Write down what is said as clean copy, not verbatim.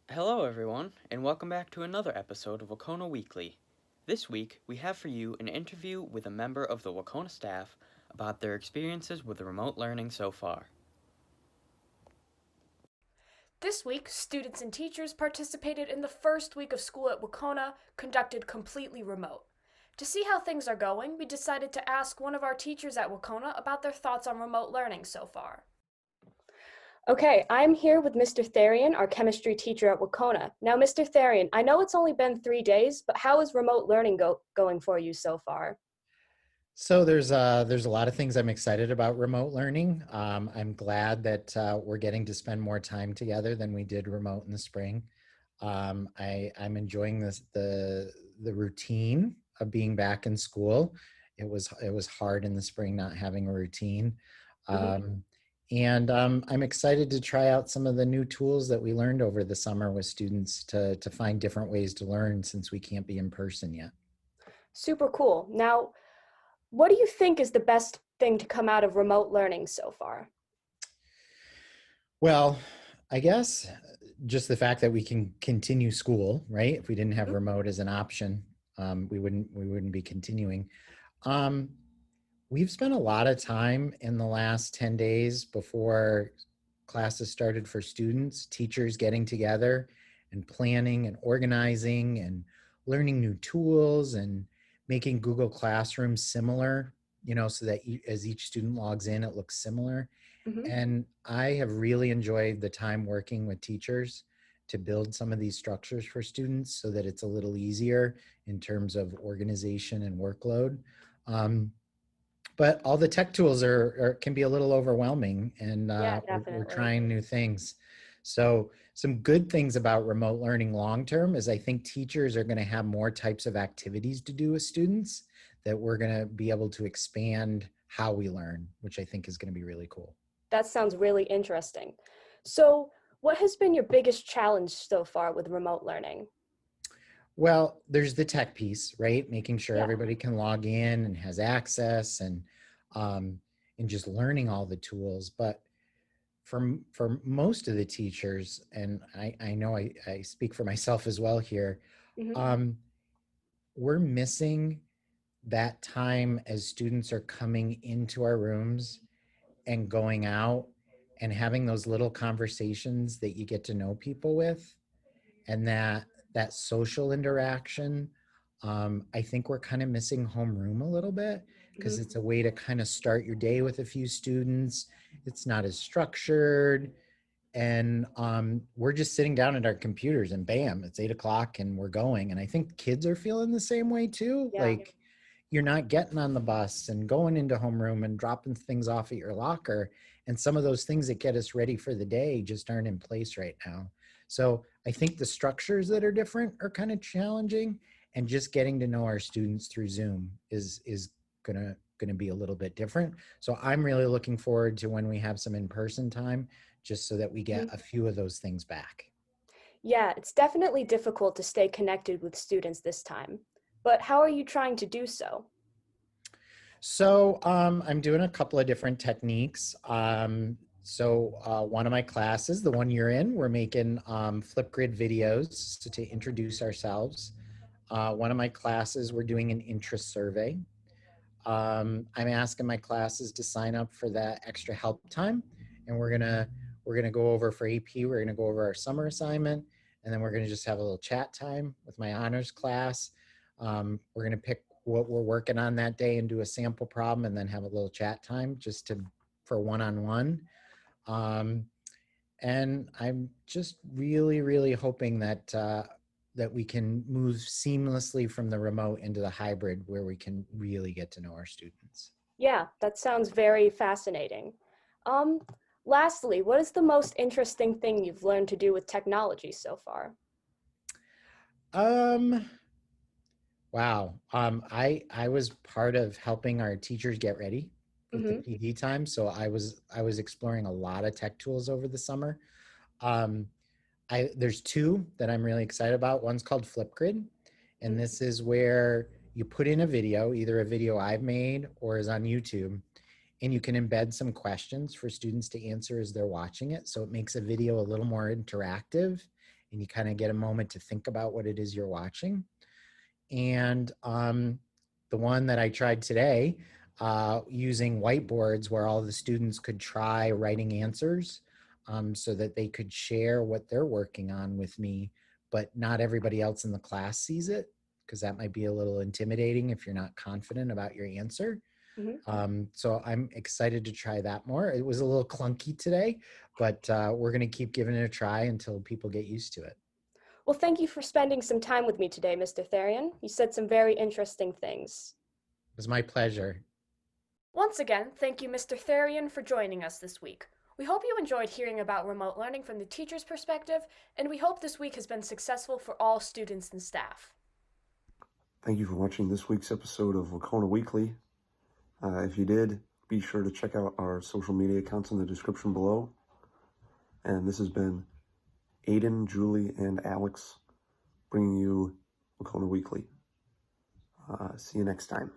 Hello, everyone, and welcome back to another episode of Wahconah Weekly. This week, we have for you an interview with a member of the Wahconah staff about their experiences with remote learning so far. This week, students and teachers participated in the first week of school at Wahconah, conducted completely remote. To see how things are going, we decided to ask one of our teachers at Wahconah about their thoughts on remote learning so far. Okay, I'm here with Mr. Therrien, our chemistry teacher at Wahconah. Now, Mr. Therrien, I know it's only been 3 days, but how is remote learning going for you so far? So there's a lot of things I'm excited about remote learning. I'm glad that we're getting to spend more time together than we did remote in the spring. I'm enjoying the routine of being back in school. It was hard in the spring not having a routine, Mhm. um, and I'm excited to try out some of the new tools that we learned over the summer with students to find different ways to learn since we can't be in person yet. Super cool. Now, what do you think is the best thing to come out of remote learning so far? Well, I guess just the fact that we can continue school, right? If we didn't have Mhm. remote as an option, we wouldn't be continuing. Um, we've spent a lot of time in the last 10 days before classes started for students, teachers getting together and planning and organizing and learning new tools and making Google Classroom similar, so that as each student logs in, it looks similar. Mhm. And I have really enjoyed the time working with teachers to build some of these structures for students so that it's a little easier in terms of organization and workload. Um, but all the tech tools can be a little overwhelming, and Yeah, we're definitely. trying new things. So some good things about remote learning long term is I think teachers are going to have more types of activities to do with students that we're going to be able to expand how we learn, which I think is going to be really cool. That sounds really interesting. So, what has been your biggest challenge so far with remote learning? Well, there's the tech piece, right? Making sure Yeah. everybody can log in and has access, um, and just learning all the tools. But for most of the teachers, and I know I speak for myself as well here, Hmm. um, we're missing that time as students are coming into our rooms and going out and having those little conversations that you get to know people with, and that social interaction. I think we're kind of missing homeroom a little bit because Hmm. it's a way to kind of start your day with a few students. It's not as structured, and we're just sitting down at our computers and bam, it's 8 o'clock and we're going. And I think kids are feeling the same way too. Yeah. Like, you're not getting on the bus and going into homeroom and dropping things off at your locker, and some of those things that get us ready for the day just aren't in place right now. So I think the structures that are different are kind of challenging, and just getting to know our students through Zoom is gonna be a little bit different. So I'm really looking forward to when we have some in-person time, just so that we get Mhm. a few of those things back. Yeah, it's definitely difficult to stay connected with students this time. But how are you trying to do so? So I'm doing a couple of different techniques. One of my classes, the one you're in, we're making Flipgrid videos to introduce ourselves. One of my classes, we're doing an interest survey. I'm asking my classes to sign up for that extra help time, and we're gonna go over for AP. We're gonna go over our summer assignment, and then we're gonna just have a little chat time with my honors class. We're gonna pick what we're working on that day and do a sample problem, and then have a little chat time just to for one-on-one. Um, and I'm just really, really hoping that we can move seamlessly from the remote into the hybrid, where we can really get to know our students. Yeah, that sounds very fascinating. Um, Lastly, what is the most interesting thing you've learned to do with technology so far? Um, wow. I was part of helping our teachers get ready with the Hmm. PD time, so I was exploring a lot of tech tools over the summer. Um, I There's two that I'm really excited about. One's called Flipgrid, and this is where you put in a video, either a video I've made or is on YouTube, and you can embed some questions for students to answer as they're watching it. So it makes a video a little more interactive and you kind of get a moment to think about what it is you're watching. And the one that I tried today, using whiteboards where all the students could try writing answers so that they could share what they're working on with me, but not everybody else in the class sees it, because that might be a little intimidating if you're not confident about your answer. So I'm excited to try that more. It was a little clunky today, but we're going to keep giving it a try until people get used to it. Well, thank you for spending some time with me today, Mr. Therrien. You said some very interesting things. It was my pleasure. Once again, thank you, Mr. Therrien, for joining us this week. We hope you enjoyed hearing about remote learning from the teacher's perspective, and we hope this week has been successful for all students and staff. Thank you for watching this week's episode of Wahconah Weekly. If you did, be sure to check out our social media accounts in the description below. And this has been Aiden, Juli, and Alex bringing you Wahconah Weekly. See you next time.